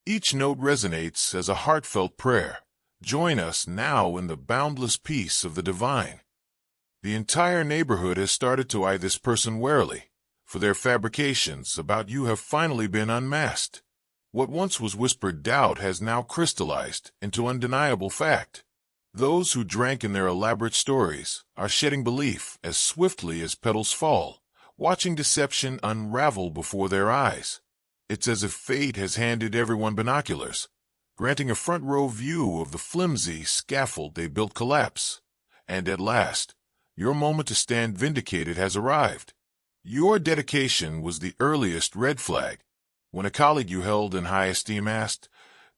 Each note resonates as a heartfelt prayer. Join us now in the boundless peace of the divine. The entire neighborhood has started to eye this person warily, for their fabrications about you have finally been unmasked. What once was whispered doubt has now crystallized into undeniable fact. Those who drank in their elaborate stories are shedding belief as swiftly as petals fall, watching deception unravel before their eyes. It's as if fate has handed everyone binoculars, granting a front-row view of the flimsy scaffold they built collapse. And at last, your moment to stand vindicated has arrived. Your dedication was the earliest red flag. When a colleague you held in high esteem asked,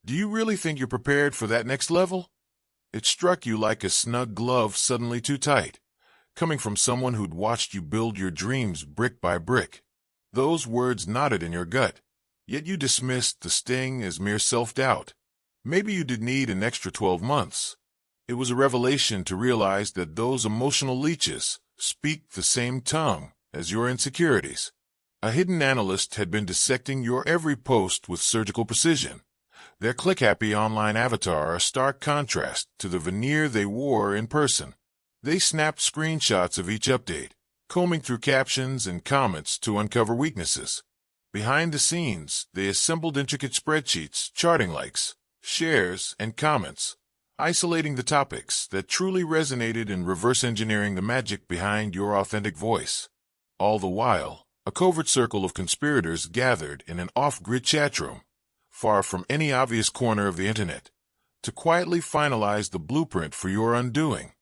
"Do you really think you're prepared for that next level?" It struck you like a snug glove suddenly too tight, coming from someone who'd watched you build your dreams brick by brick. Those words knotted in your gut, yet you dismissed the sting as mere self-doubt. Maybe you did need an extra 12 months. It was a revelation to realize that those emotional leeches speak the same tongue as your insecurities. A hidden analyst had been dissecting your every post with surgical precision. Their click-happy online avatar a stark contrast to the veneer they wore in person. They snapped screenshots of each update, combing through captions and comments to uncover weaknesses. Behind the scenes, they assembled intricate spreadsheets charting likes, shares, and comments, isolating the topics that truly resonated and reverse engineering the magic behind your authentic voice. All the while, a covert circle of conspirators gathered in an off-grid chat room, far from any obvious corner of the internet, to quietly finalize the blueprint for your undoing.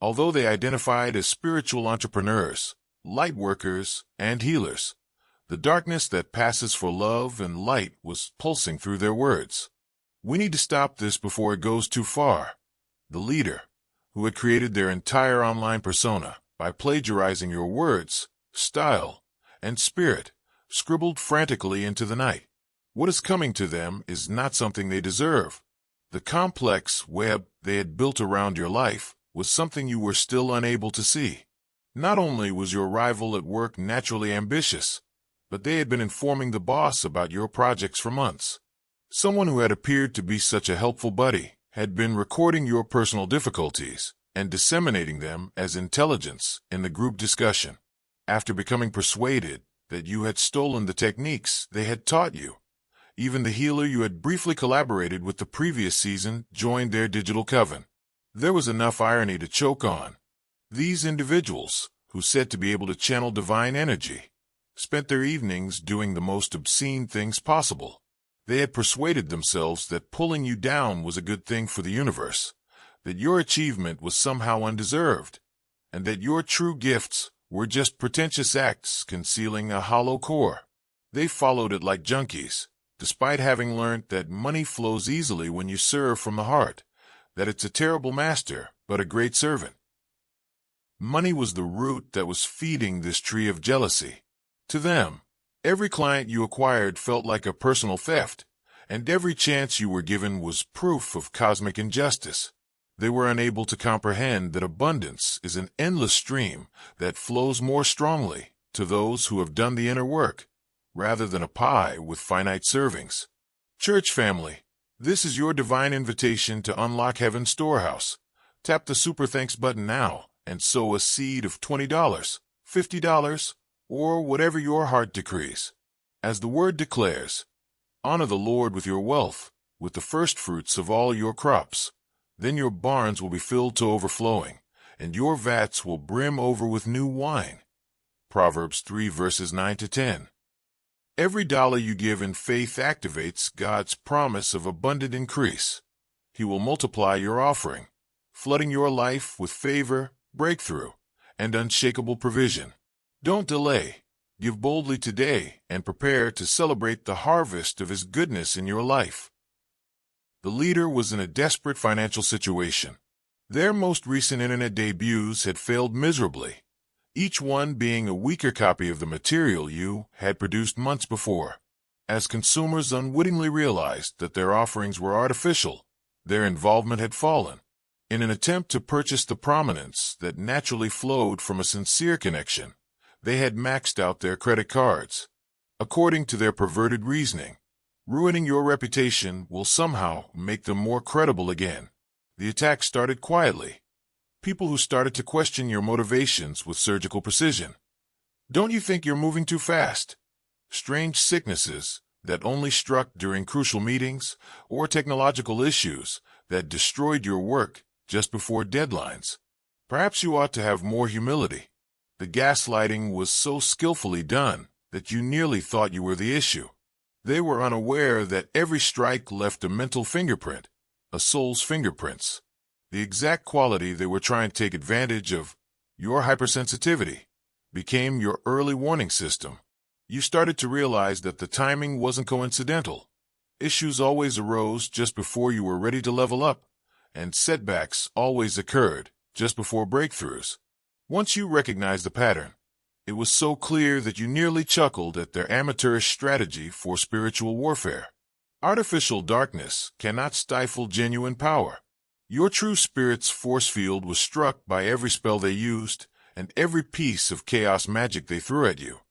Although they identified as spiritual entrepreneurs, light workers, and healers, the darkness that passes for love and light was pulsing through their words. "We need to stop this before it goes too far." The leader, who had created their entire online persona by plagiarizing your words, style, and spirit, scribbled frantically into the night. What is coming to them is not something they deserve. The complex web they had built around your life was something you were still unable to see. Not only was your rival at work naturally ambitious, but they had been informing the boss about your projects for months. Someone who had appeared to be such a helpful buddy had been recording your personal difficulties and disseminating them as intelligence in the group discussion. After becoming persuaded that you had stolen the techniques they had taught you, even the healer you had briefly collaborated with the previous season joined their digital coven. There was enough irony to choke on. These individuals, who said to be able to channel divine energy, spent their evenings doing the most obscene things possible. They had persuaded themselves that pulling you down was a good thing for the universe, that your achievement was somehow undeserved, and that your true gifts were just pretentious acts concealing a hollow core. They followed it like junkies, despite having learned that money flows easily when you serve from the heart, that it's a terrible master, but a great servant. Money was the root that was feeding this tree of jealousy. To them, every client you acquired felt like a personal theft, and every chance you were given was proof of cosmic injustice. They were unable to comprehend that abundance is an endless stream that flows more strongly to those who have done the inner work, rather than a pie with finite servings. Church family, this is your divine invitation to unlock heaven's storehouse. Tap the Super Thanks button now and sow a seed of $20, $50, or whatever your heart decrees. As the word declares, honor the Lord with your wealth, with the first fruits of all your crops. Then your barns will be filled to overflowing, and your vats will brim over with new wine. Proverbs 3 verses 9 to 10. Every dollar you give in faith activates God's promise of abundant increase. He will multiply your offering, flooding your life with favor, breakthrough, and unshakable provision. Don't delay. Give boldly today and prepare to celebrate the harvest of His goodness in your life. The leader was in a desperate financial situation. Their most recent internet debuts had failed miserably, each one being a weaker copy of the material you had produced months before. As consumers unwittingly realized that their offerings were artificial, their involvement had fallen. In an attempt to purchase the prominence that naturally flowed from a sincere connection, they had maxed out their credit cards. According to their perverted reasoning, Ruining your reputation will somehow make them more credible again. The attack started quietly. People who started to question your motivations with surgical precision. Don't you think you're moving too fast? Strange sicknesses that only struck during crucial meetings, or technological issues that destroyed your work just before deadlines. Perhaps you ought to have more humility. The gaslighting was so skillfully done that you nearly thought you were the issue. They were unaware that every strike left a mental fingerprint, a soul's fingerprints. The exact quality they were trying to take advantage of, your hypersensitivity, became your early warning system. You started to realize that the timing wasn't coincidental. Issues always arose just before you were ready to level up, and setbacks always occurred just before breakthroughs. Once you recognized the pattern, it was so clear that you nearly chuckled at their amateurish strategy for spiritual warfare. Artificial darkness cannot stifle genuine power. Your true spirit's force field was struck by every spell they used and every piece of chaos magic they threw at you,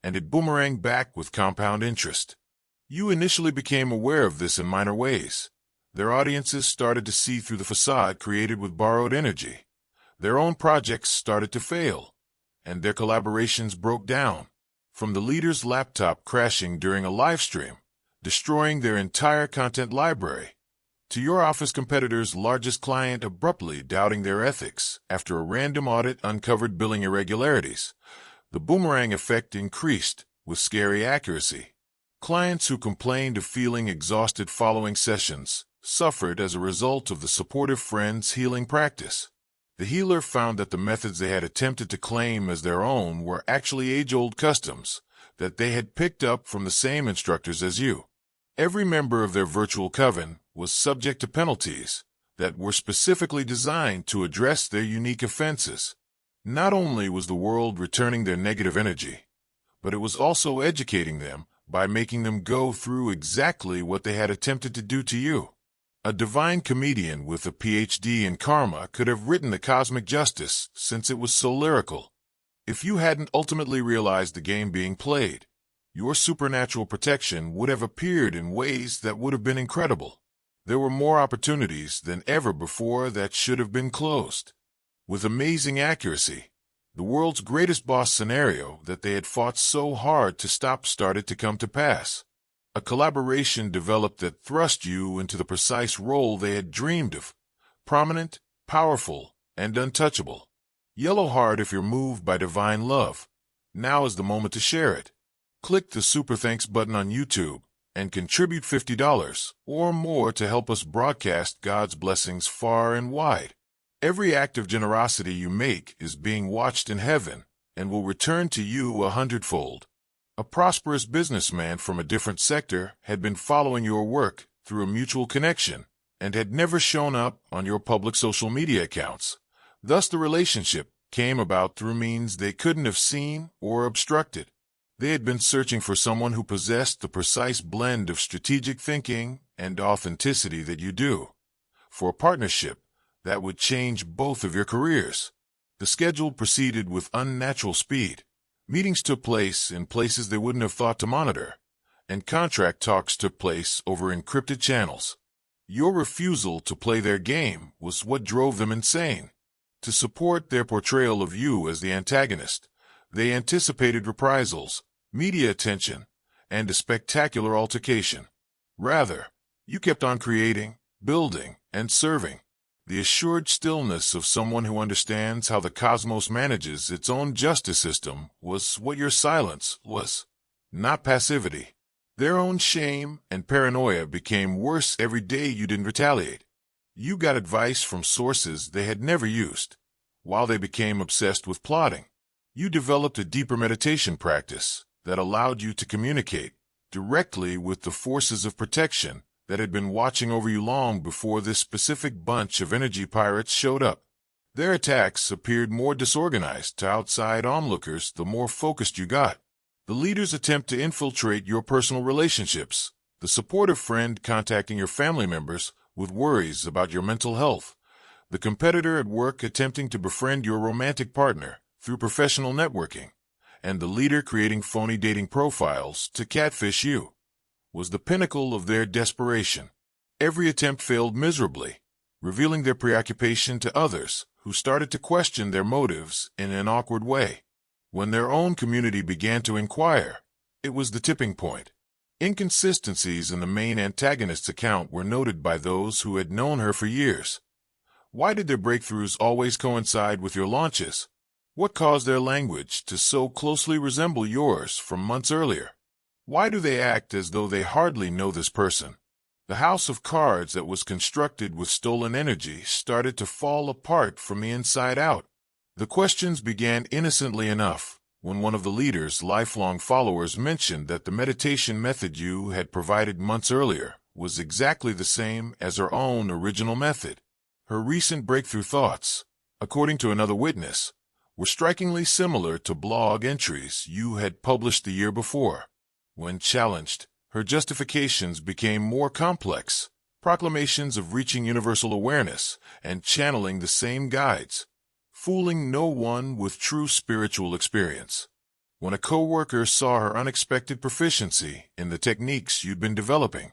and it boomeranged back with compound interest. You initially became aware of this in minor ways. Their audiences started to see through the facade created with borrowed energy. Their own projects started to fail, and their collaborations broke down, from the leader's laptop crashing during a live stream, destroying their entire content library, to your office competitor's largest client abruptly doubting their ethics after a random audit uncovered billing irregularities. The boomerang effect increased with scary accuracy. Clients who complained of feeling exhausted following sessions suffered as a result of the supportive friend's healing practice. The healer found that the methods they had attempted to claim as their own were actually age-old customs that they had picked up from the same instructors as you. Every member of their virtual coven was subject to penalties that were specifically designed to address their unique offenses. Not only was the world returning their negative energy, but it was also educating them by making them go through exactly what they had attempted to do to you. A divine comedian with a PhD in karma could have written the cosmic justice since it was so lyrical. If you hadn't ultimately realized the game being played, your supernatural protection would have appeared in ways that would have been incredible. There were more opportunities than ever before that should have been closed. With amazing accuracy, the world's greatest boss scenario that they had fought so hard to stop started to come to pass. A collaboration developed that thrust you into the precise role they had dreamed of, prominent, powerful, and untouchable. Yellow heart if you're moved by divine love. Now is the moment to share it. Click the Super Thanks button on YouTube and contribute $50 or more to help us broadcast God's blessings far and wide. Every act of generosity you make is being watched in heaven and will return to you 100-fold. A prosperous businessman from a different sector had been following your work through a mutual connection and had never shown up on your public social media accounts. Thus, the relationship came about through means they couldn't have seen or obstructed. They had been searching for someone who possessed the precise blend of strategic thinking and authenticity that you do, for a partnership that would change both of your careers. The schedule proceeded with unnatural speed. Meetings took place in places they wouldn't have thought to monitor, and contract talks took place over encrypted channels. Your refusal to play their game was what drove them insane. To support their portrayal of you as the antagonist, they anticipated reprisals, media attention, and a spectacular altercation. Rather, you kept on creating, building, and serving. The assured stillness of someone who understands how the cosmos manages its own justice system was what your silence was, not passivity. Their own shame and paranoia became worse every day you didn't retaliate. You got advice from sources they had never used, while they became obsessed with plotting. You developed a deeper meditation practice that allowed you to communicate directly with the forces of protection that had been watching over you long before this specific bunch of energy pirates showed up. Their attacks appeared more disorganized to outside onlookers the more focused you got. The leader's attempt to infiltrate your personal relationships, the supportive friend contacting your family members with worries about your mental health, the competitor at work attempting to befriend your romantic partner through professional networking, and the leader creating phony dating profiles to catfish you. was the pinnacle of their desperation. Every attempt failed miserably, revealing their preoccupation to others, who started to question their motives in an awkward way. When their own community began to inquire, it was the tipping point. Inconsistencies in the main antagonist's account were noted by those who had known her for years. Why did their breakthroughs always coincide with your launches? What caused their language to so closely resemble yours from months earlier? Why do they act as though they hardly know this person? The house of cards that was constructed with stolen energy started to fall apart from the inside out. The questions began innocently enough when one of the leader's lifelong followers mentioned that the meditation method you had provided months earlier was exactly the same as her own original method. Her recent breakthrough thoughts, according to another witness, were strikingly similar to blog entries you had published the year before. When challenged, her justifications became more complex, proclamations of reaching universal awareness and channeling the same guides, fooling no one with true spiritual experience. When a coworker saw her unexpected proficiency in the techniques you'd been developing,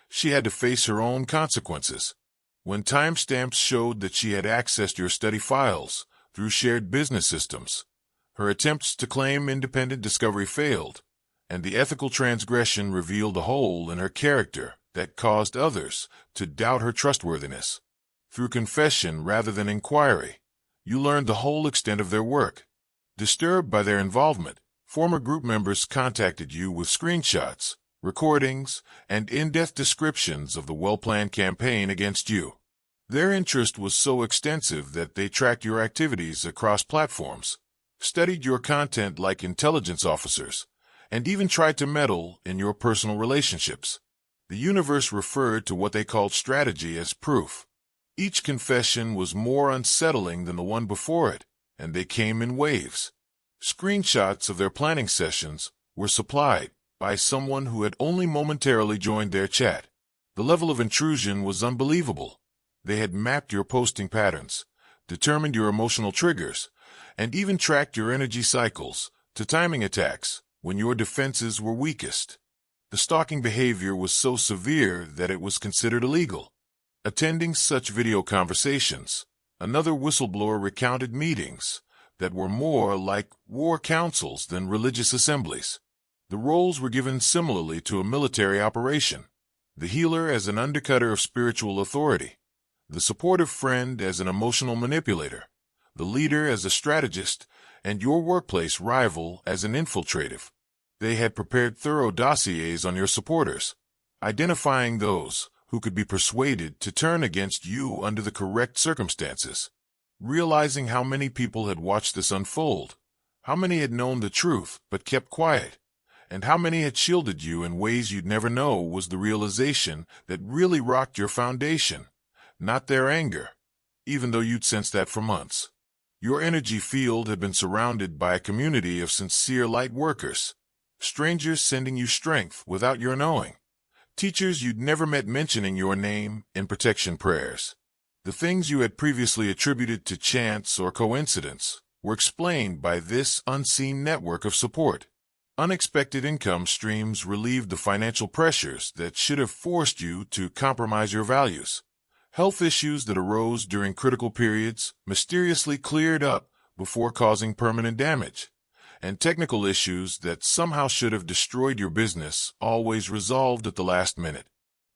she had to face her own consequences. When timestamps showed that she had accessed your study files through shared business systems, her attempts to claim independent discovery failed, and the ethical transgression revealed a hole in her character that caused others to doubt her trustworthiness. Through confession rather than inquiry, you learned the whole extent of their work. Disturbed by their involvement, former group members contacted you with screenshots, recordings, and in-depth descriptions of the well-planned campaign against you. Their interest was so extensive that they tracked your activities across platforms, studied your content like intelligence officers, and even tried to meddle in your personal relationships. The universe referred to what they called strategy as proof. Each confession was more unsettling than the one before it, and they came in waves. Screenshots of their planning sessions were supplied by someone who had only momentarily joined their chat. The level of intrusion was unbelievable. They had mapped your posting patterns, determined your emotional triggers, and even tracked your energy cycles to timing attacks when your defenses were weakest. The stalking behavior was so severe that it was considered illegal. Attending such video conversations, another whistleblower recounted meetings that were more like war councils than religious assemblies. The roles were given similarly to a military operation, the healer as an undercutter of spiritual authority, the supportive friend as an emotional manipulator, the leader as a strategist, and your workplace rival as an infiltrative. They had prepared thorough dossiers on your supporters, identifying those who could be persuaded to turn against you under the correct circumstances. Realizing how many people had watched this unfold, how many had known the truth but kept quiet, and how many had shielded you in ways you'd never know was the realization that really rocked your foundation, not their anger, even though you'd sensed that for months. Your energy field had been surrounded by a community of sincere light workers, strangers sending you strength without your knowing, teachers you'd never met mentioning your name in protection prayers. The things you had previously attributed to chance or coincidence were explained by this unseen network of support. Unexpected income streams relieved the financial pressures that should have forced you to compromise your values. Health issues that arose during critical periods mysteriously cleared up before causing permanent damage, and technical issues that somehow should have destroyed your business always resolved at the last minute.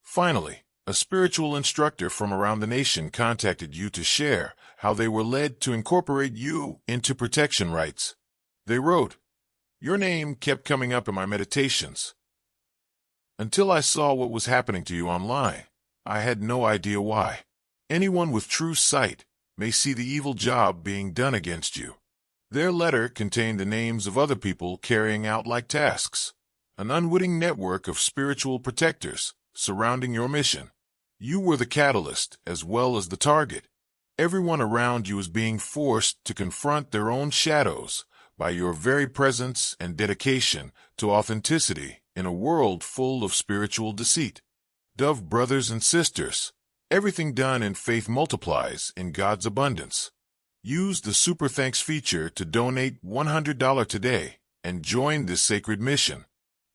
Finally, a spiritual instructor from around the nation contacted you to share how they were led to incorporate you into protection rites. They wrote, "Your name kept coming up in my meditations. Until I saw what was happening to you online, I had no idea why. Anyone with true sight may see the evil job being done against you." Their letter contained the names of other people carrying out like tasks, an unwitting network of spiritual protectors surrounding your mission. You were the catalyst as well as the target. Everyone around you was being forced to confront their own shadows by your very presence and dedication to authenticity in a world full of spiritual deceit. Dove brothers and sisters, everything done in faith multiplies in God's abundance. Use the Super Thanks feature to donate $100 today and join this sacred mission.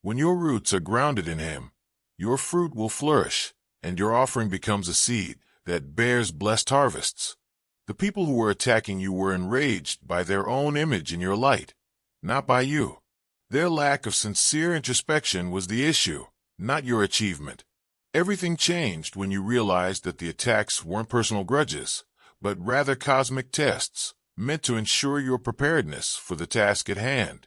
When your roots are grounded in Him, your fruit will flourish, and your offering becomes a seed that bears blessed harvests. The people who were attacking you were enraged by their own image in your light, not by you. Their lack of sincere introspection was the issue, not your achievement. Everything changed when you realized that the attacks weren't personal grudges, but rather cosmic tests, meant to ensure your preparedness for the task at hand.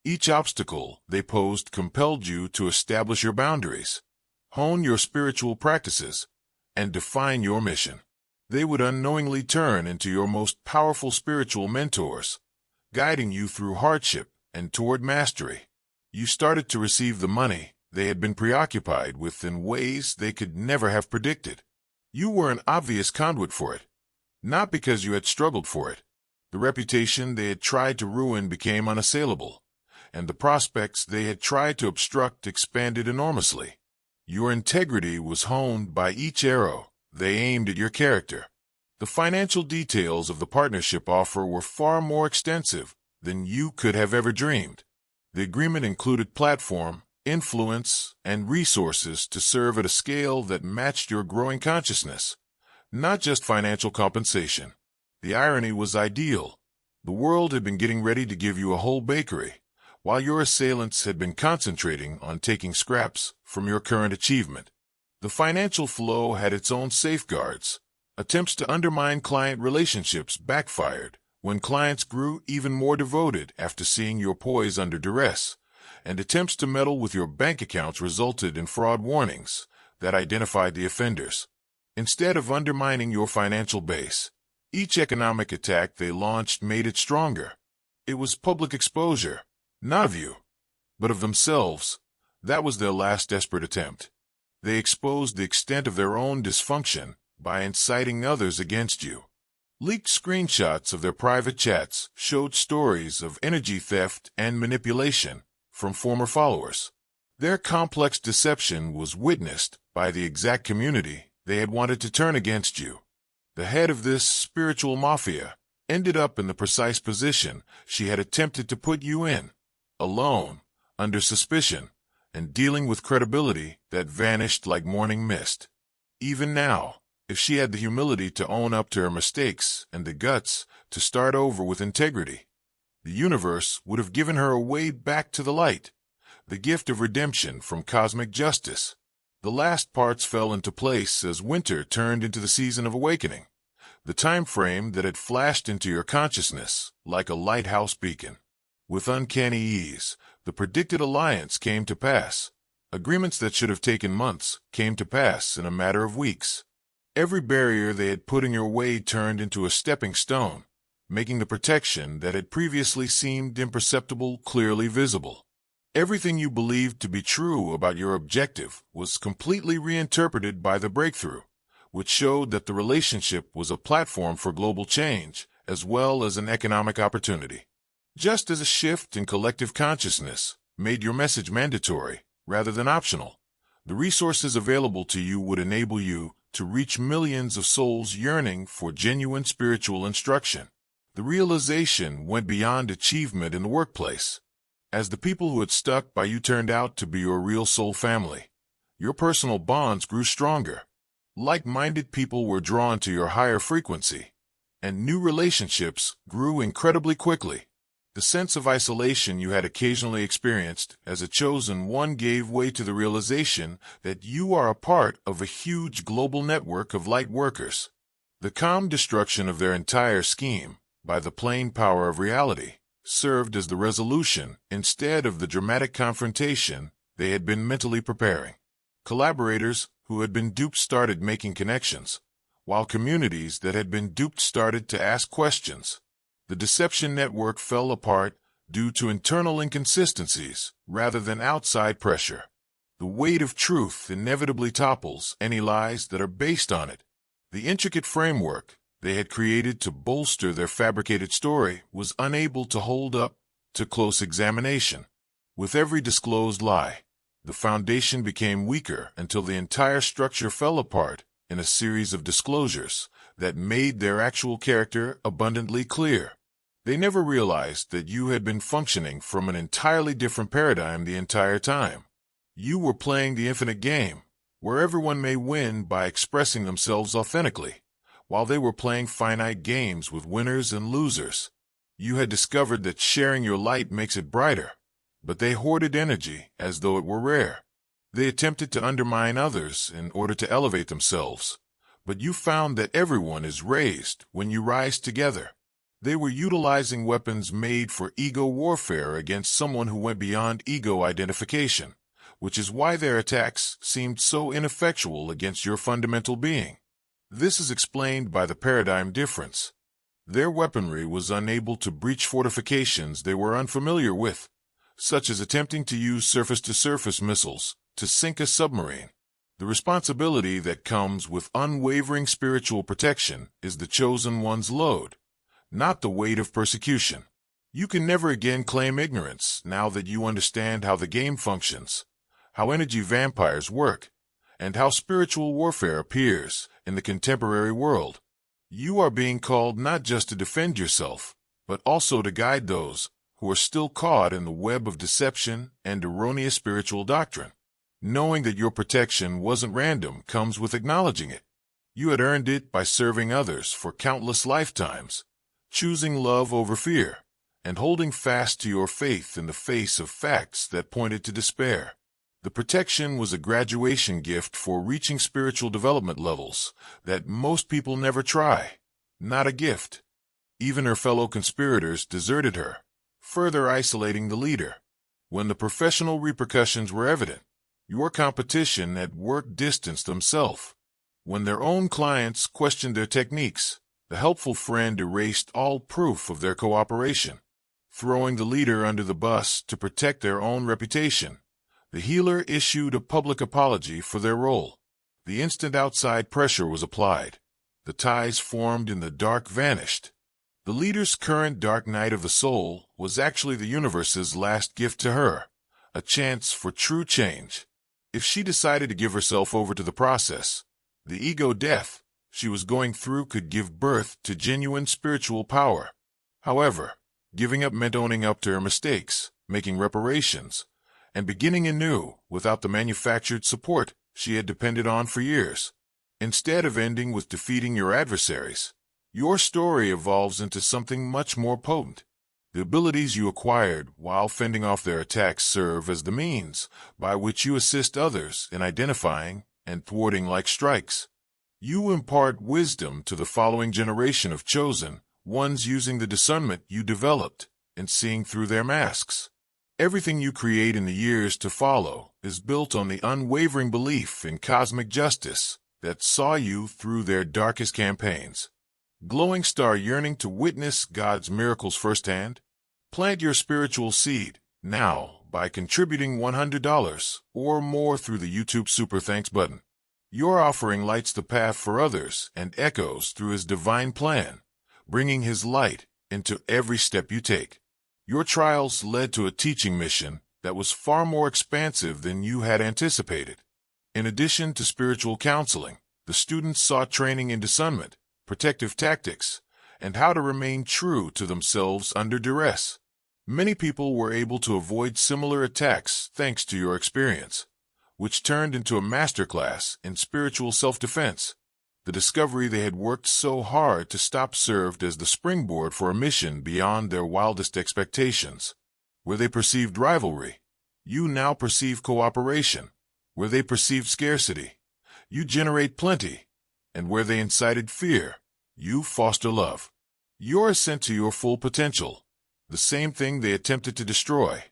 Each obstacle they posed compelled you to establish your boundaries, hone your spiritual practices, and define your mission. They would unknowingly turn into your most powerful spiritual mentors, guiding you through hardship and toward mastery. You started to receive the money they had been preoccupied with in ways they could never have predicted. You were an obvious conduit for it, not because you had struggled for it. The reputation they had tried to ruin became unassailable, and the prospects they had tried to obstruct expanded enormously. Your integrity was honed by each arrow they aimed at your character. The financial details of the partnership offer were far more extensive than you could have ever dreamed. The agreement included platform, influence, and resources to serve at a scale that matched your growing consciousness, not just financial compensation. The irony was ideal. The world had been getting ready to give you a whole bakery, while your assailants had been concentrating on taking scraps from your current achievement. The financial flow had its own safeguards. Attempts to undermine client relationships backfired when clients grew even more devoted after seeing your poise under duress, and attempts to meddle with your bank accounts resulted in fraud warnings that identified the offenders. Instead of undermining your financial base, each economic attack they launched made it stronger. It was public exposure, not of you, but of themselves. That was their last desperate attempt. They exposed the extent of their own dysfunction by inciting others against you. Leaked screenshots of their private chats showed stories of energy theft and manipulation from former followers. Their complex deception was witnessed by the exact community they had wanted to turn against you. The head of this spiritual mafia ended up in the precise position she had attempted to put you in, alone, under suspicion, and dealing with credibility that vanished like morning mist. Even now, if she had the humility to own up to her mistakes and the guts to start over with integrity, the universe would have given her a way back to the light, the gift of redemption from cosmic justice. The last parts fell into place as winter turned into the season of awakening, the time frame that had flashed into your consciousness like a lighthouse beacon. With uncanny ease, the predicted alliance came to pass. Agreements that should have taken months came to pass in a matter of weeks. Every barrier they had put in your way turned into a stepping stone, making the protection that had previously seemed imperceptible clearly visible. Everything you believed to be true about your objective was completely reinterpreted by the breakthrough, which showed that the relationship was a platform for global change as well as an economic opportunity. Just as a shift in collective consciousness made your message mandatory rather than optional, the resources available to you would enable you to reach millions of souls yearning for genuine spiritual instruction. The realization went beyond achievement in the workplace. As the people who had stuck by you turned out to be your real soul family, your personal bonds grew stronger. Like-minded people were drawn to your higher frequency, and new relationships grew incredibly quickly. The sense of isolation you had occasionally experienced as a chosen one gave way to the realization that you are a part of a huge global network of light workers. The calm destruction of their entire scheme, by the plain power of reality, served as the resolution instead of the dramatic confrontation they had been mentally preparing. Collaborators who had been duped started making connections, while communities that had been duped started to ask questions. The deception network fell apart due to internal inconsistencies rather than outside pressure. The weight of truth inevitably topples any lies that are based on it. The intricate framework they had created to bolster their fabricated story was unable to hold up to close examination. With every disclosed lie, the foundation became weaker until the entire structure fell apart in a series of disclosures that made their actual character abundantly clear. They never realized that you had been functioning from an entirely different paradigm the entire time. You were playing the infinite game, where everyone may win by expressing themselves authentically, while they were playing finite games with winners and losers. You had discovered that sharing your light makes it brighter, but they hoarded energy as though it were rare. They attempted to undermine others in order to elevate themselves, but you found that everyone is raised when you rise together. They were utilizing weapons made for ego warfare against someone who went beyond ego identification, which is why their attacks seemed so ineffectual against your fundamental being. This is explained by the paradigm difference. Their weaponry was unable to breach fortifications they were unfamiliar with, such as attempting to use surface-to-surface missiles to sink a submarine. The responsibility that comes with unwavering spiritual protection is the chosen one's load, not the weight of persecution. You can never again claim ignorance now that you understand how the game functions, how energy vampires work, and how spiritual warfare appears in the contemporary world. You are being called not just to defend yourself, but also to guide those who are still caught in the web of deception and erroneous spiritual doctrine. Knowing that your protection wasn't random comes with acknowledging it. You had earned it by serving others for countless lifetimes, choosing love over fear, and holding fast to your faith in the face of facts that pointed to despair. The protection was a graduation gift for reaching spiritual development levels that most people never try, not a gift. Even her fellow conspirators deserted her, further isolating the leader. When the professional repercussions were evident, your competition at work distanced themselves. When their own clients questioned their techniques, the helpful friend erased all proof of their cooperation. Throwing the leader under the bus to protect their own reputation, the healer issued a public apology for their role. The instant outside pressure was applied, the ties formed in the dark vanished. The leader's current dark night of the soul was actually the universe's last gift to her, a chance for true change. If she decided to give herself over to the process, the ego death she was going through could give birth to genuine spiritual power. However, giving up meant owning up to her mistakes, making reparations, and beginning anew without the manufactured support she had depended on for years. Instead of ending with defeating your adversaries, your story evolves into something much more potent. The abilities you acquired while fending off their attacks serve as the means by which you assist others in identifying and thwarting like strikes. You impart wisdom to the following generation of chosen ones using the discernment you developed in seeing through their masks. Everything you create in the years to follow is built on the unwavering belief in cosmic justice that saw you through their darkest campaigns. Glowing star yearning to witness God's miracles firsthand? Plant your spiritual seed now by contributing $100 or more through the YouTube Super Thanks button. Your offering lights the path for others and echoes through His divine plan, bringing His light into every step you take. Your trials led to a teaching mission that was far more expansive than you had anticipated. In addition to spiritual counseling, the students sought training in discernment, protective tactics, and how to remain true to themselves under duress. Many people were able to avoid similar attacks thanks to your experience, which turned into a masterclass in spiritual self-defense. The discovery they had worked so hard to stop served as the springboard for a mission beyond their wildest expectations. Where they perceived rivalry, you now perceive cooperation. Where they perceived scarcity, you generate plenty. And where they incited fear, you foster love. Your ascent to your full potential, the same thing they attempted to destroy,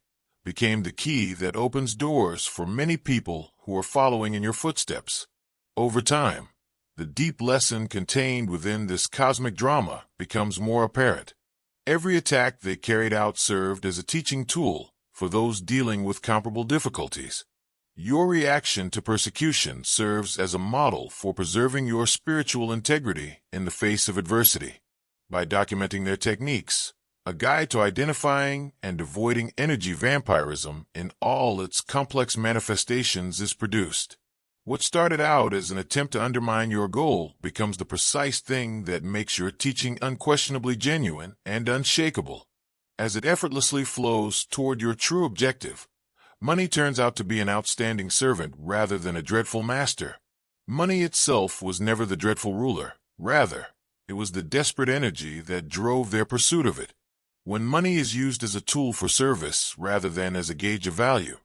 became the key that opens doors for many people who are following in your footsteps. Over time, the deep lesson contained within this cosmic drama becomes more apparent. Every attack they carried out served as a teaching tool for those dealing with comparable difficulties. Your reaction to persecution serves as a model for preserving your spiritual integrity in the face of adversity. By documenting their techniques, a guide to identifying and avoiding energy vampirism in all its complex manifestations is produced. What started out as an attempt to undermine your goal becomes the precise thing that makes your teaching unquestionably genuine and unshakable. As it effortlessly flows toward your true objective, Money turns out to be an outstanding servant rather than a dreadful master. Money itself was never the dreadful ruler. Rather, it was the desperate energy that drove their pursuit of it. When money is used as a tool for service rather than as a gauge of value,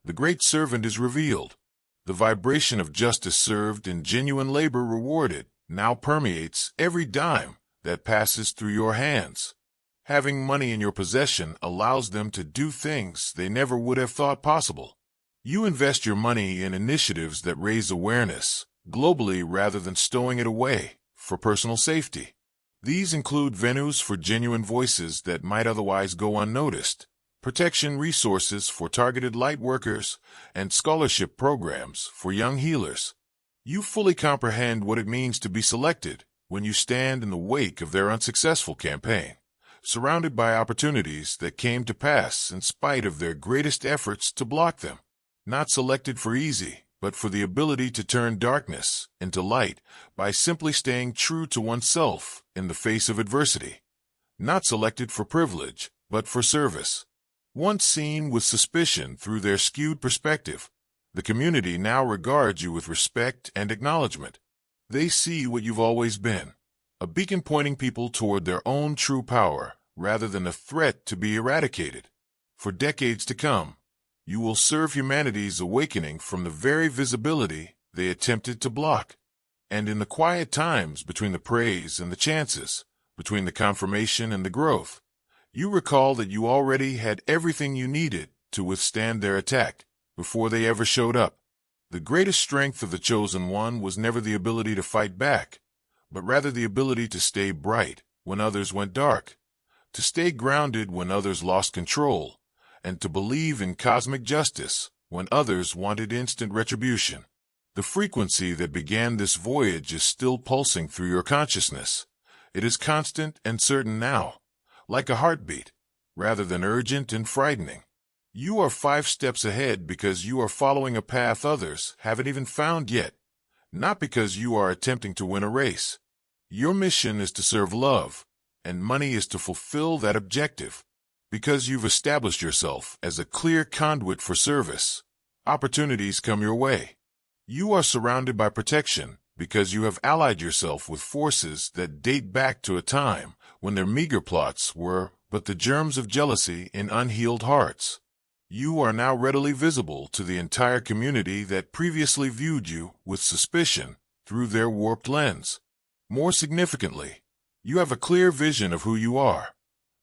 the great servant is revealed. The vibration of justice served and genuine labor rewarded now permeates every dime that passes through your hands. Having money in your possession allows them to do things they never would have thought possible. You invest your money in initiatives that raise awareness globally rather than stowing it away for personal safety. These include venues for genuine voices that might otherwise go unnoticed, protection resources for targeted light workers, and scholarship programs for young healers. You fully comprehend what it means to be selected when you stand in the wake of their unsuccessful campaign, surrounded by opportunities that came to pass in spite of their greatest efforts to block them. Not selected for easy, but for the ability to turn darkness into light by simply staying true to oneself in the face of adversity. Not selected for privilege, but for service. Once seen with suspicion through their skewed perspective, the community now regards you with respect and acknowledgement. They see what you've always been, a beacon pointing people toward their own true power rather than a threat to be eradicated. For decades to come, you will serve humanity's awakening from the very visibility they attempted to block. And in the quiet times between the praise and the chances, between the confirmation and the growth, you recall that you already had everything you needed to withstand their attack before they ever showed up. The greatest strength of the Chosen One was never the ability to fight back, but rather the ability to stay bright when others went dark, to stay grounded when others lost control, and to believe in cosmic justice when others wanted instant retribution. The frequency that began this voyage is still pulsing through your consciousness. It is constant and certain now, like a heartbeat, rather than urgent and frightening. You are 5 steps ahead because you are following a path others haven't even found yet, not because you are attempting to win a race. Your mission is to serve love, and money is to fulfill that objective. Because you've established yourself as a clear conduit for service, opportunities come your way. You are surrounded by protection because you have allied yourself with forces that date back to a time when their meager plots were but the germs of jealousy in unhealed hearts. You are now readily visible to the entire community that previously viewed you with suspicion through their warped lens. More significantly, you have a clear vision of who you are.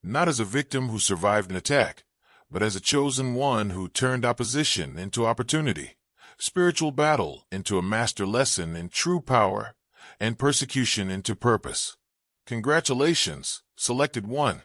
Not as a victim who survived an attack, but as a chosen one who turned opposition into opportunity, spiritual battle into a master lesson in true power, and persecution into purpose. Congratulations, selected one.